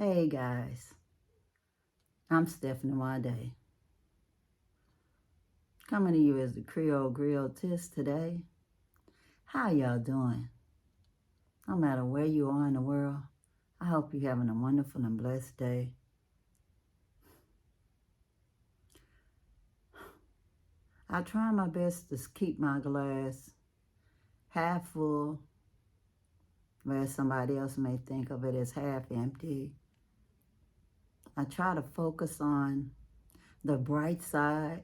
Hey guys, I'm SNwadiei. Coming to you as the Creole Grilltist today. How y'all doing? No matter where you are in the world, I hope you're having a wonderful and blessed day. I try my best to keep my glass half full, whereas somebody else may think of it as half empty. I try to focus on the bright side,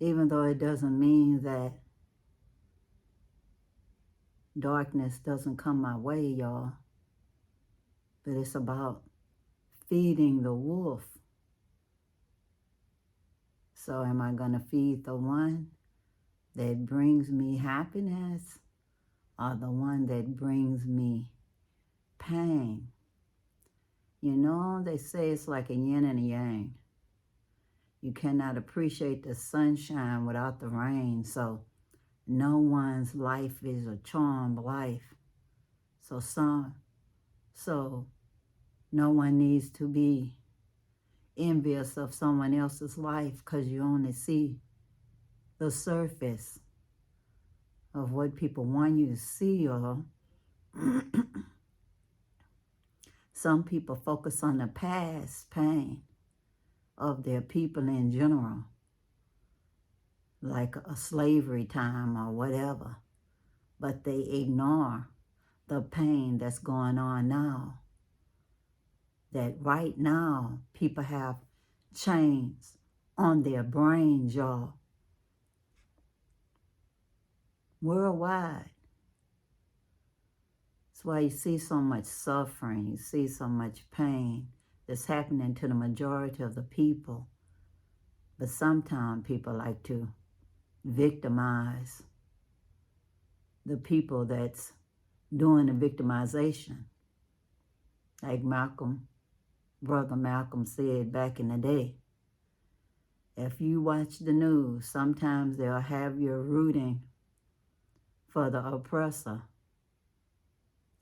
even though it doesn't mean that darkness doesn't come my way, y'all. But it's about feeding the wolf. So am I going to feed the one that brings me happiness or the one that brings me pain? You know, they say it's like a yin and a yang. You cannot appreciate the sunshine without the rain. So no one's life is a charmed life. So no one needs to be envious of someone else's life because you only see the surface of what people want you to see, or some people focus on the past pain of their people in general, like a slavery time or whatever, but they ignore the pain that's going on now. That right now, people have chains on their brains, y'all. Worldwide. That's why you see so much suffering, you see so much pain that's happening to the majority of the people. But sometimes people like to victimize the people that's doing the victimization. Like Brother Malcolm said back in the day, if you watch the news, sometimes they'll have you rooting for the oppressor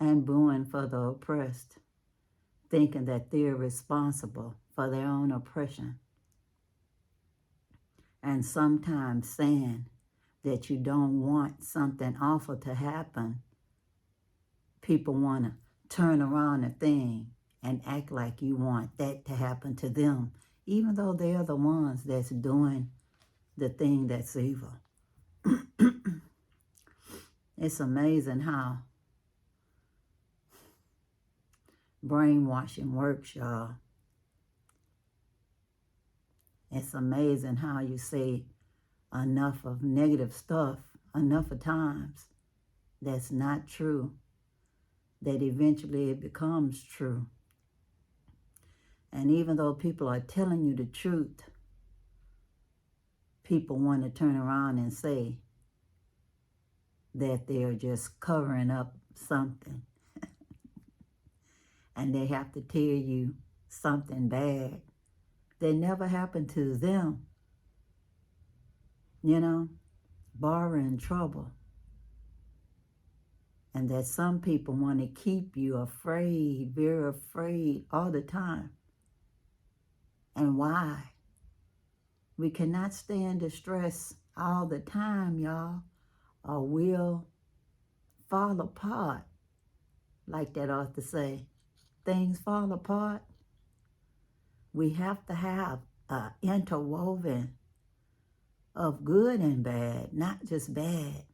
and booing for the oppressed, thinking that they're responsible for their own oppression. And sometimes saying that you don't want something awful to happen, people want to turn around a thing and act like you want that to happen to them, even though they're the ones that's doing the thing that's evil. It's amazing how brainwashing works, y'all. It's amazing how you say enough of negative stuff, enough of times, that's not true, that eventually it becomes true. And even though people are telling you the truth, people want to turn around and say that they're just covering up something. And they have to tell you something bad that never happened to them. You know, borrowing trouble. And that some people want to keep you afraid, very afraid all the time. And why? We cannot stay in distress all the time, y'all, or we'll fall apart. Like that author say, things fall apart. We have to have an interwoven of good and bad, not just bad,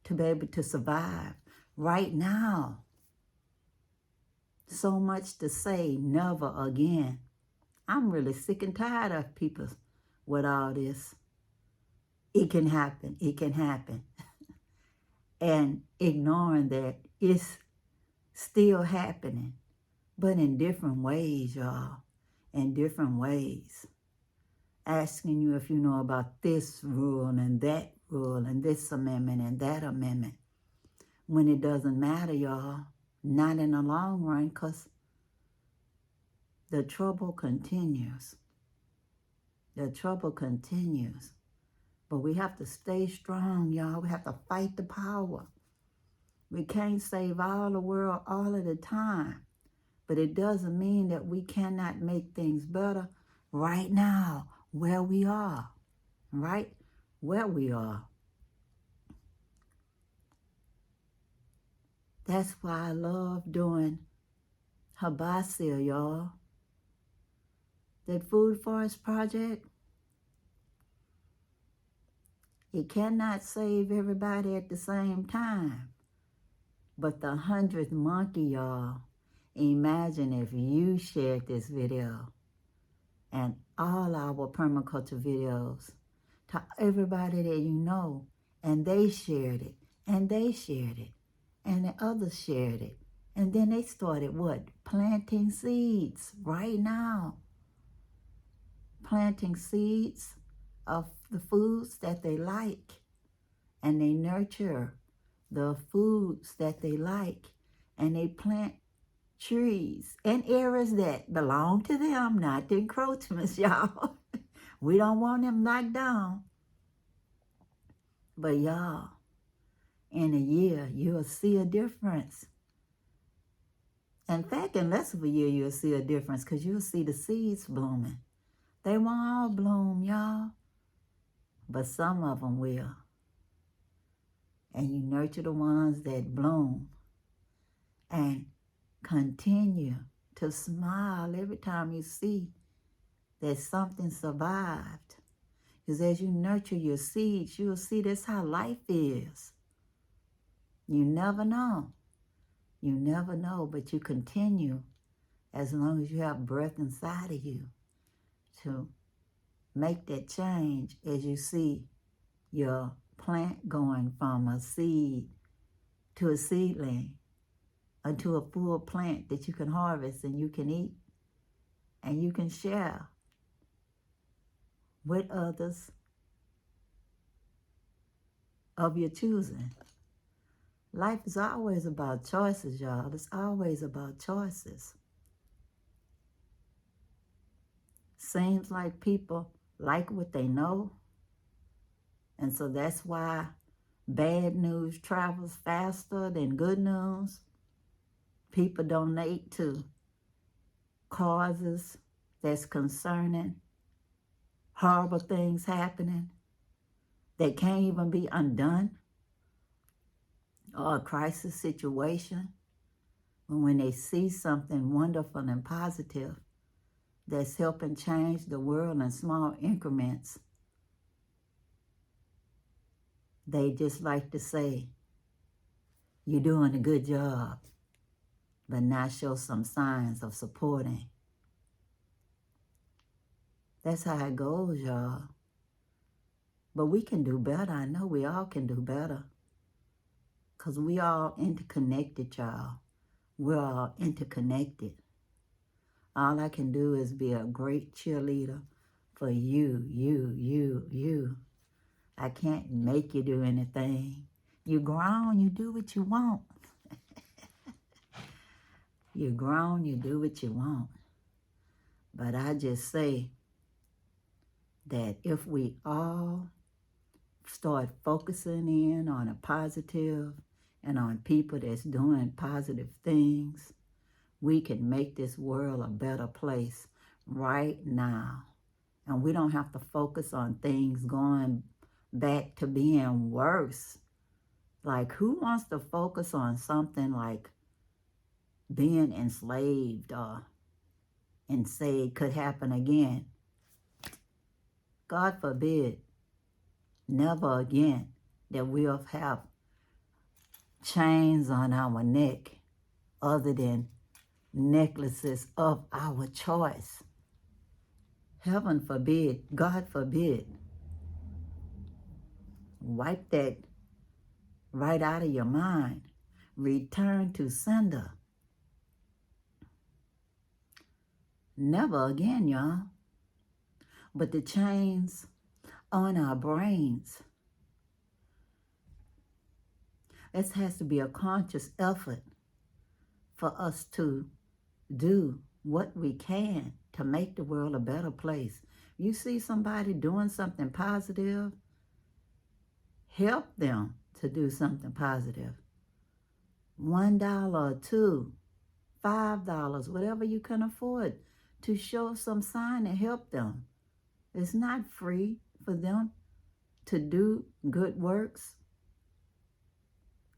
to be able to survive. Right now, so much to say never again. I'm really sick and tired of people with all this. It can happen, it can happen. And ignoring that it's still happening, but in different ways, y'all, in different ways. Asking you if you know about this rule and this amendment and that amendment, when it doesn't matter, y'all, not in the long run, because the trouble continues. The trouble continues. But we have to stay strong, y'all. We have to fight the power. We can't save all the world all of the time. But it doesn't mean that we cannot make things better right now, where we are, right? Where we are. That's why I love doing HYBASIA, y'all. That Food Forest project, it cannot save everybody at the same time. But the 100th monkey, y'all, imagine if you shared this video and all our permaculture videos to everybody that you know, and they shared it, and they shared it, and the others shared it. And then they started what? Planting seeds right now. Planting seeds of the foods that they like. And they nurture the foods that they like. And they plant trees in areas that belong to them, not the encroachments, y'all. We don't want them knocked down. But y'all, in a year, you'll see a difference. In fact, in less of a year, you'll see a difference because you'll see the seeds blooming. They won't all bloom, y'all, but some of them will. And you nurture the ones that bloom and continue to smile every time you see that something survived. Because as you nurture your seeds, you'll see that's how life is. You never know. You never know, but you continue as long as you have breath inside of you to make that change as you see your plant going from a seed to a seedling unto a full plant that you can harvest and you can eat and you can share with others of your choosing. Life is always about choices, y'all. It's always about choices. Seems like people like what they know. And so that's why bad news travels faster than good news. People donate to causes that's concerning, horrible things happening that can't even be undone, or a crisis situation. But when they see something wonderful and positive that's helping change the world in small increments, they just like to say, you're doing a good job, but not show some signs of supporting. That's how it goes, y'all. But we can do better. I know we all can do better. Because we all interconnected, y'all. We're all interconnected. All I can do is be a great cheerleader for you. I can't make you do anything. You're grown, you do what you want. You're grown, you do what you want. But I just say that if we all start focusing in on a positive and on people that's doing positive things, we can make this world a better place right now. And we don't have to focus on things going back to being worse. Like, who wants to focus on something like being enslaved and say it could happen again? God forbid, never again that we'll have chains on our neck other than necklaces of our choice. Heaven forbid, God forbid. Wipe that right out of your mind. Return to sender. Never again, y'all. But the chains on our brains, this has to be a conscious effort for us to do what we can to make the world a better place. You see somebody doing something positive, help them to do something positive. $1 or $2 $5, whatever you can afford, to show some sign and help them. It's not free for them to do good works.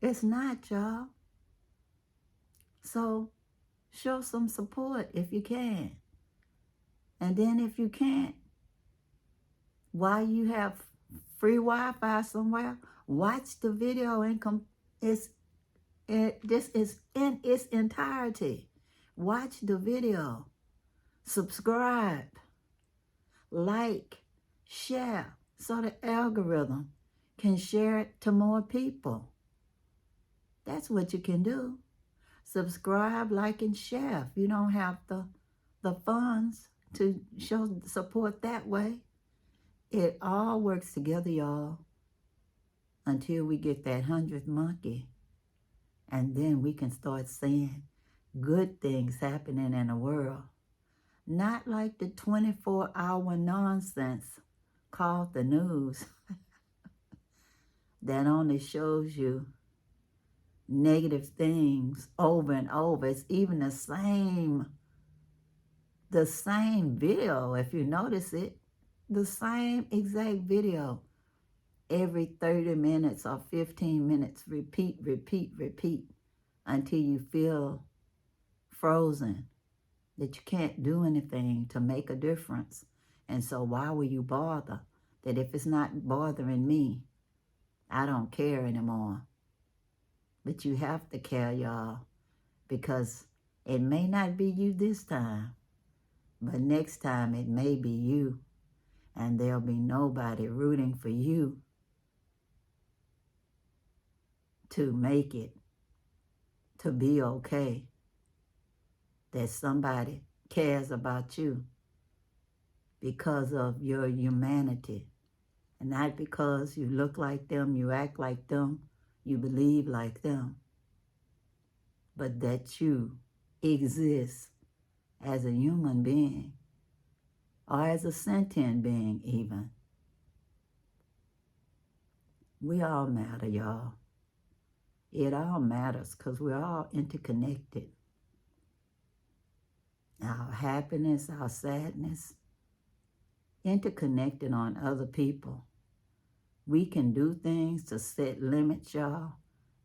It's not, y'all. So show some support if you can. And then if you can't, while you have free Wi-Fi somewhere, watch the video and this is in its entirety. Watch the video. Subscribe. Like. Share. So the algorithm can share it to more people. That's what you can do. Subscribe, like, and share. If you don't have the funds to show support that way, it all works together, y'all, until we get that 100th monkey. And then we can start seeing good things happening in the world. Not like the 24-hour nonsense called the news that only shows you negative things over and over. It's even the same video, if you notice it. The same exact video. Every 30 minutes or 15 minutes, repeat, until you feel frozen, that you can't do anything to make a difference. And so why will you bother? That if it's not bothering me, I don't care anymore. But you have to care, y'all, because it may not be you this time, but next time it may be you, and there'll be nobody rooting for you to make it, to be okay, that somebody cares about you because of your humanity, and not because you look like them, you act like them, you believe like them, but that you exist as a human being, or as a sentient being even. We all matter, y'all. It all matters because we're all interconnected. Our happiness, our sadness, interconnected on other people. We can do things to set limits, y'all,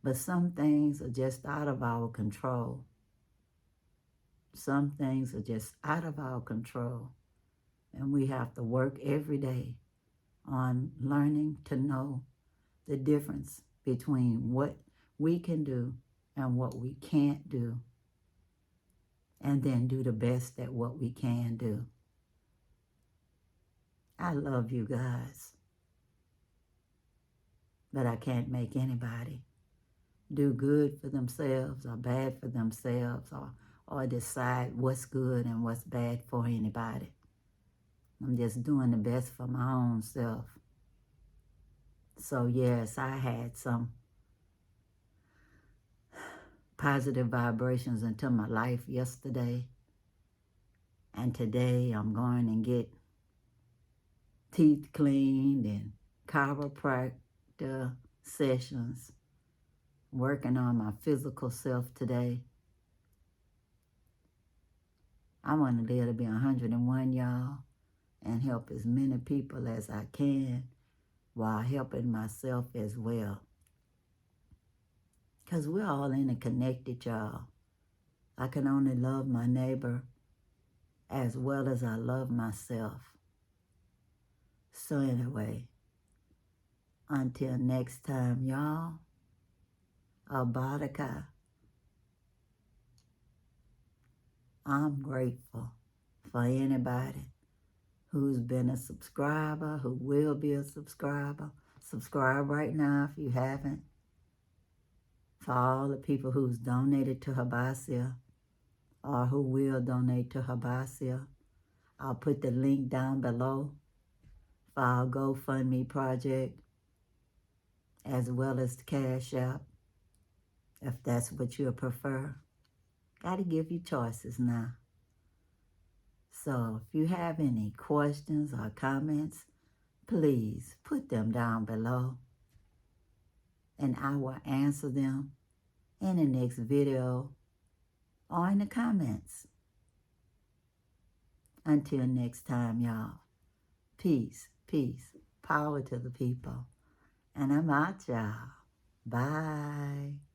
but some things are just out of our control. Some things are just out of our control. And we have to work every day on learning to know the difference between what we can do and what we can't do, and then do the best at what we can do. I love you guys, but I can't make anybody do good for themselves or bad for themselves, or decide what's good and what's bad for anybody. I'm just doing the best for my own self. So yes, I had some positive vibrations into my life yesterday. And today I'm going and get teeth cleaned and chiropractor sessions, working on my physical self today. I want to live to be 101, y'all, and help as many people as I can while helping myself as well. Because we're all interconnected, y'all. I can only love my neighbor as well as I love myself. So anyway, until next time, y'all, Abadaka, I'm grateful for anybody who's been a subscriber, who will be a subscriber. Subscribe right now if you haven't. For all the people who's donated to HYBASIA or who will donate to HYBASIA, I'll put the link down below for our GoFundMe project, as well as the Cash App, if that's what you prefer. Gotta give you choices now. So if you have any questions or comments, please put them down below, and I will answer them in the next video or in the comments. Until next time, y'all. Peace, peace, power to the people. And I'm out, y'all. Bye.